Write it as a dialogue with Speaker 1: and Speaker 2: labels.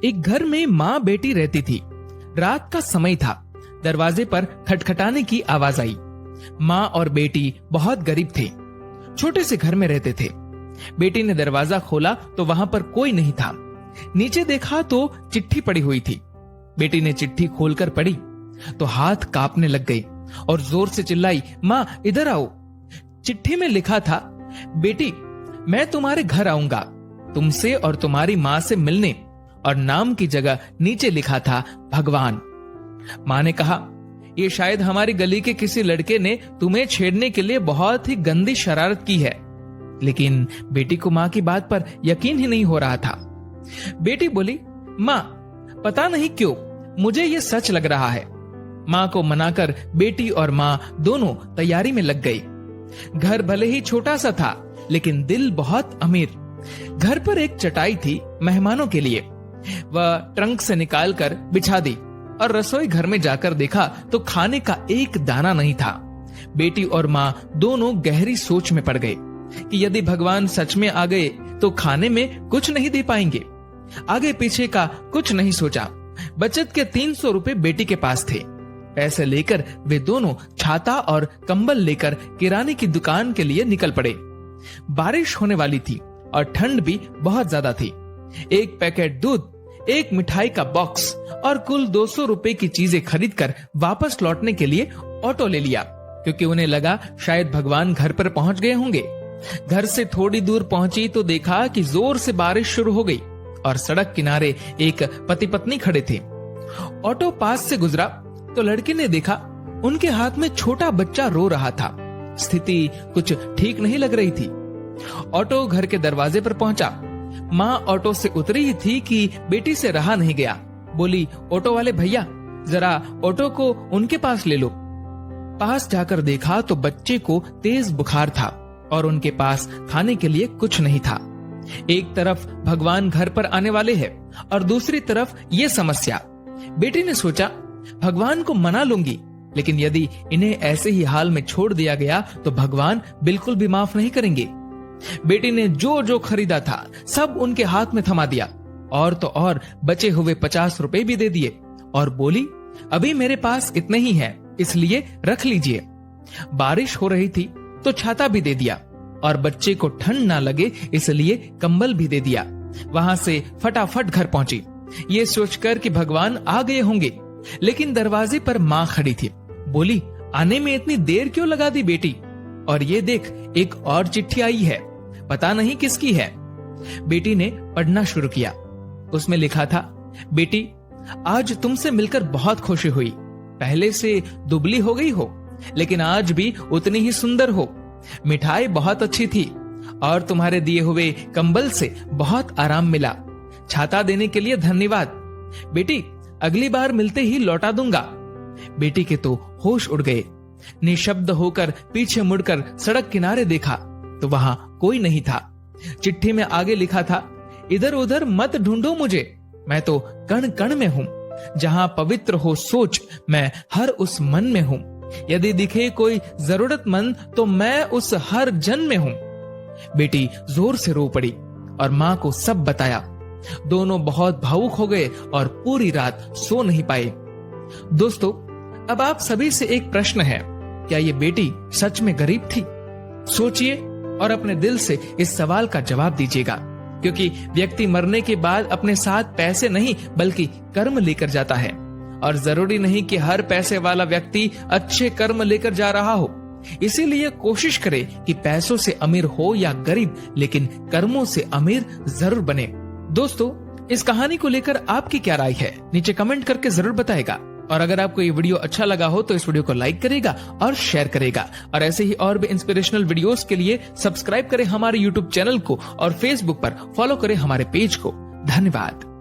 Speaker 1: एक घर में माँ बेटी रहती थी। रात का समय था। दरवाजे पर खटखटाने की आवाज आई। माँ और बेटी बहुत गरीब थे, छोटे से घर में रहते थे। बेटी ने दरवाजा खोला तो वहां पर कोई नहीं था। नीचे देखा तो चिट्ठी पड़ी हुई थी। बेटी ने चिट्ठी खोलकर पढ़ी तो हाथ कांपने लग गए और जोर से चिल्लाई, माँ इधर आओ। चिट्ठी में लिखा था, बेटी मैं तुम्हारे घर आऊंगा तुमसे और तुम्हारी माँ से मिलने, और नाम की जगह नीचे लिखा था भगवान। माँ ने कहा, ये शायद हमारी गली के किसी लड़के ने तुम्हें छेड़ने के लिए बहुत ही गंदी शरारत की है। लेकिन बेटी को माँ की बात पर यकीन ही नहीं हो रहा था। बेटी बोली, माँ पता नहीं क्यों मुझे ये सच लग रहा है। माँ को मनाकर बेटी और माँ दोनों तैयारी में लग गई। घर भले ही छोटा सा था लेकिन दिल बहुत अमीर। घर पर एक चटाई थी मेहमानों के लिए। वह ट्रंक से निकालकर बिछा दी और रसोई घर में जाकर देखा तो खाने का एक दाना नहीं था। बेटी और माँ दोनों गहरी सोच में पड़ गए कि यदि भगवान सच में आ गए तो खाने में कुछ नहीं दे पाएंगे। आगे पीछे का कुछ नहीं सोचा। बचत के 300 रुपए बेटी के पास थे। पैसे लेकर वे दोनों छाता और कंबल लेकर किराने की दुकान के लिए निकल पड़े। बारिश होने वाली थी और ठंड भी बहुत ज्यादा थी। एक पैकेट दूध, एक मिठाई का बॉक्स और कुल 200 रुपए की चीजें खरीदकर वापस लौटने के लिए ऑटो ले लिया, क्योंकि उन्हें लगा शायद भगवान घर पर पहुंच गए होंगे। घर से थोड़ी दूर पहुंची तो देखा कि जोर से बारिश शुरू हो गई और सड़क किनारे एक पति पत्नी खड़े थे। ऑटो पास से गुजरा तो लड़के ने देखा उनके हाथ में छोटा बच्चा रो रहा था। स्थिति कुछ ठीक नहीं लग रही थी। ऑटो घर के दरवाजे पर पहुंचा। माँ ऑटो से उतरी ही थी कि बेटी से रहा नहीं गया। बोली, ऑटो वाले भैया जरा ऑटो को उनके पास ले लो। पास जाकर देखा तो बच्चे को तेज बुखार था और उनके पास खाने के लिए कुछ नहीं था। एक तरफ भगवान घर पर आने वाले हैं और दूसरी तरफ ये समस्या। बेटी ने सोचा, भगवान को मना लूंगी, लेकिन यदि इन्हें ऐसे ही हाल में छोड़ दिया गया तो भगवान बिल्कुल भी माफ नहीं करेंगे। बेटी ने जो जो खरीदा था सब उनके हाथ में थमा दिया और तो और बचे हुए 50 रुपए भी दे दिए और बोली, अभी मेरे पास इतने ही हैं, इसलिए रख लीजिए। बारिश हो रही थी तो छाता भी दे दिया और बच्चे को ठंड ना लगे इसलिए कंबल भी दे दिया। वहां से फटाफट घर पहुंची, ये सोचकर कि भगवान आ गए होंगे। लेकिन दरवाजे पर माँ खड़ी थी। बोली, आने में इतनी देर क्यों लगा दी बेटी? और ये देख, एक और चिट्ठी आई है, पता नहीं किसकी है। बेटी ने पढ़ना शुरू किया। उसमें लिखा था, बेटी आज तुमसे मिलकर बहुत खुशी हुई। पहले से दुबली हो गई हो लेकिन आज भी उतनी ही सुंदर हो। मिठाई बहुत अच्छी थी और तुम्हारे दिए हुए कंबल से बहुत आराम मिला। छाता देने के लिए धन्यवाद। बेटी अगली बार मिलते ही लौटा दूंगा। बेटी के तो होश उड़ गए। निशब्द होकर पीछे मुड़कर सड़क किनारे देखा तो वहां कोई नहीं था। चिट्ठी में आगे लिखा था, इधर उधर मत ढूंढो मुझे, मैं तो कण कण में हूं। जहां पवित्र हो सोच, मैं हर उस मन में हूं। यदि दिखे कोई जरूरतमंद तो मैं उस हर जन में हूं। बेटी जोर से रो पड़ी और माँ को सब बताया। दोनों बहुत भावुक हो गए और पूरी रात सो नहीं पाए। दोस्तों, अब आप सभी से एक प्रश्न है, क्या ये बेटी सच में गरीब थी? सोचिए और अपने दिल से इस सवाल का जवाब दीजिएगा, क्योंकि व्यक्ति मरने के बाद अपने साथ पैसे नहीं बल्कि कर्म लेकर जाता है। और जरूरी नहीं कि हर पैसे वाला व्यक्ति अच्छे कर्म लेकर जा रहा हो। इसीलिए कोशिश करें कि पैसों से अमीर हो या गरीब, लेकिन कर्मों से अमीर जरूर बने। दोस्तों, इस कहानी को लेकर आपकी क्या राय है, नीचे कमेंट करके जरूर बताएगा। और अगर आपको ये वीडियो अच्छा लगा हो तो इस वीडियो को लाइक करेगा और शेयर करेगा। और ऐसे ही और भी इंस्पिरेशनल वीडियोस के लिए सब्सक्राइब करें हमारे यूट्यूब चैनल को और फेसबुक पर फॉलो करें हमारे पेज को। धन्यवाद।